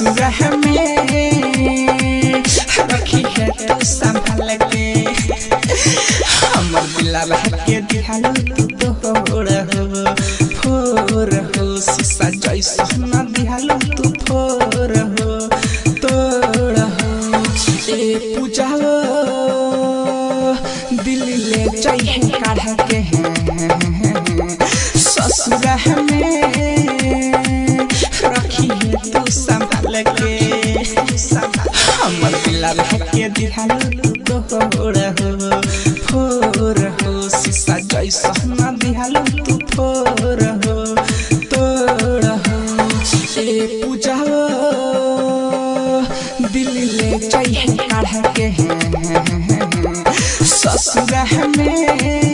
ससुर में रखी है तू संभाल के हमर दिलवा के दिहालू तू फोड़ हो शीशा जैसा न दिहालू तू फोड़ हो तोड़ हो ए पूजा दिल ले चाहिए काढ़ा के ससुर में रखी है तू संभाल के हमर दिलवा के दिहालू तू फोड़ हो शीशा जैसा न दिहालू तू फोड़ हो तोड़ हो ए पूजा दिल ले चाहिए काढ़ा के ससुर में